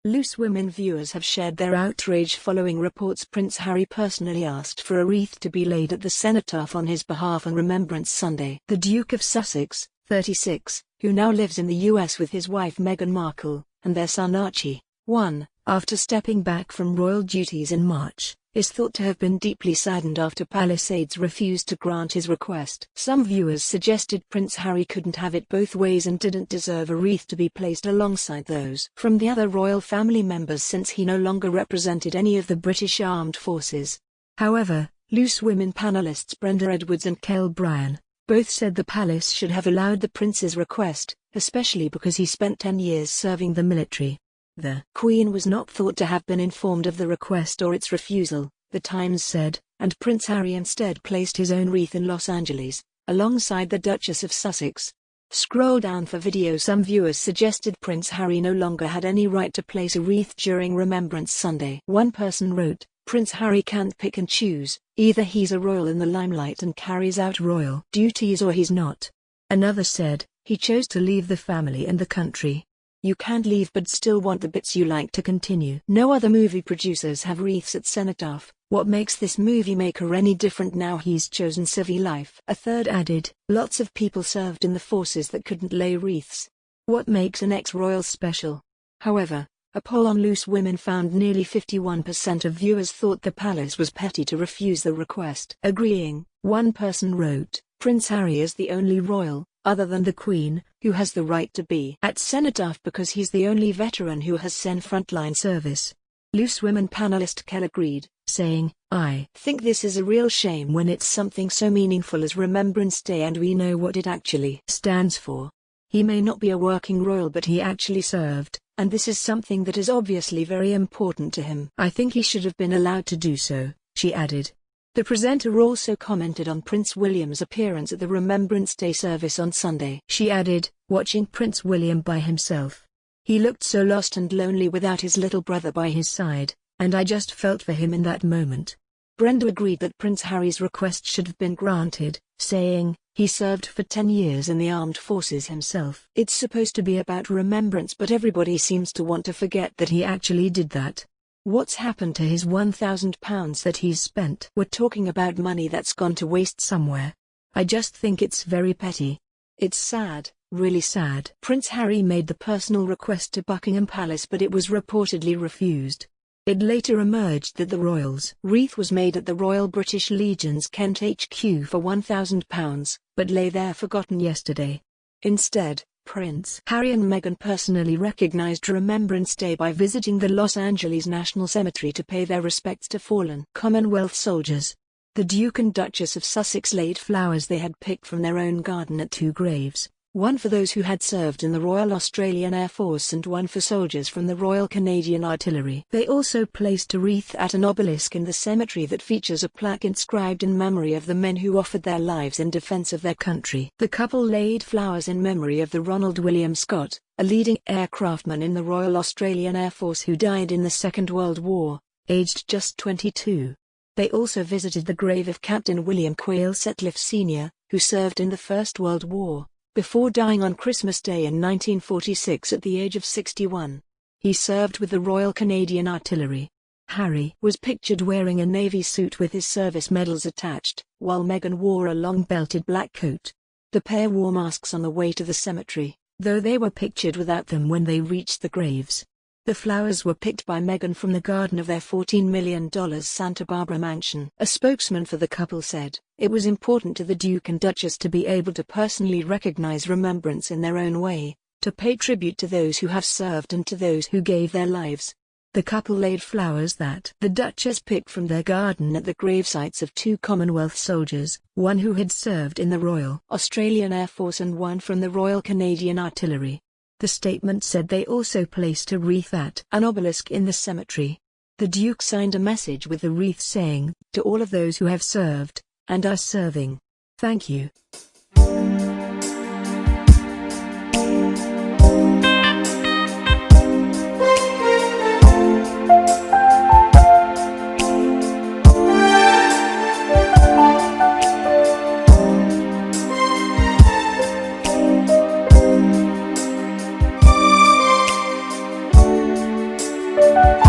Loose women viewers have shared their outrage following reports Prince Harry personally asked for a wreath to be laid at the Cenotaph on his behalf on Remembrance Sunday. The Duke of Sussex, 36, who now lives in the US with his wife Meghan Markle, and their son Archie, 1, after stepping back from royal duties in March, is thought to have been deeply saddened after palace aides refused to grant his request. Some viewers suggested Prince Harry couldn't have it both ways and didn't deserve a wreath to be placed alongside those from the other royal family members since he no longer represented any of the British armed forces. However, Loose Women panellists Brenda Edwards and Kel Bryan both said the palace should have allowed the prince's request, especially because he spent 10 years serving the military. The Queen was not thought to have been informed of the request or its refusal, The Times said, and Prince Harry instead placed his own wreath in Los Angeles, alongside the Duchess of Sussex. Scroll down for video. Some viewers suggested Prince Harry no longer had any right to place a wreath during Remembrance Sunday. One person wrote, "Prince Harry can't pick and choose, either he's a royal in the limelight and carries out royal duties or he's not." Another said, "He chose to leave the family and the country. You can't leave but still want the bits you like to continue." No other movie producers have wreaths at Cenotaph. What makes this movie maker any different now he's chosen civil life? A third added, "Lots of people served in the forces that couldn't lay wreaths. What makes an ex-royal special?" However, a poll on Loose Women found nearly 51% of viewers thought the palace was petty to refuse the request. Agreeing, one person wrote, "Prince Harry is the only royal, other than the Queen, who has the right to be at Cenotaph because he's the only veteran who has seen frontline service." Loose Women panelist Kel agreed, saying, "I think this is a real shame when it's something so meaningful as Remembrance Day and we know what it actually stands for. He may not be a working royal but he actually served, and this is something that is obviously very important to him. I think he should have been allowed to do so," she added. The presenter also commented on Prince William's appearance at the Remembrance Day service on Sunday. She added, "Watching Prince William by himself. He looked so lost and lonely without his little brother by his side, and I just felt for him in that moment." Brenda agreed that Prince Harry's request should have been granted, saying, "He served for 10 years in the armed forces himself. It's supposed to be about remembrance but everybody seems to want to forget that he actually did that. What's happened to his £1,000 that he's spent? We're talking about money that's gone to waste somewhere. I just think it's very petty. It's sad, really sad." Prince Harry made the personal request to Buckingham Palace but it was reportedly refused. It later emerged that the royals' wreath was made at the Royal British Legion's Kent HQ for £1,000, but lay there forgotten yesterday. Instead, Prince Harry and Meghan personally recognized Remembrance Day by visiting the Los Angeles National Cemetery to pay their respects to fallen Commonwealth soldiers. The Duke and Duchess of Sussex laid flowers they had picked from their own garden at 2 graves, one for those who had served in the Royal Australian Air Force and one for soldiers from the Royal Canadian Artillery. They also placed a wreath at an obelisk in the cemetery that features a plaque inscribed in memory of the men who offered their lives in defense of their country. The couple laid flowers in memory of the Ronald William Scott, a leading aircraftman in the Royal Australian Air Force who died in the Second World War, aged just 22. They also visited the grave of Captain William Quayle Sutcliffe Sr., who served in the First World War, before dying on Christmas Day in 1946 at the age of 61. He served with the Royal Canadian Artillery. Harry was pictured wearing a navy suit with his service medals attached, while Meghan wore a long belted black coat. The pair wore masks on the way to the cemetery, though they were pictured without them when they reached the graves. The flowers were picked by Meghan from the garden of their $14 million Santa Barbara mansion. A spokesman for the couple said, "It was important to the Duke and Duchess to be able to personally recognize remembrance in their own way, to pay tribute to those who have served and to those who gave their lives." The couple laid flowers that the Duchess picked from their garden at the gravesites of 2 Commonwealth soldiers, one who had served in the Royal Australian Air Force and one from the Royal Canadian Artillery. The statement said they also placed a wreath at an obelisk in the cemetery. The Duke signed a message with the wreath saying, "To all of those who have served, and are serving, thank you." Bye.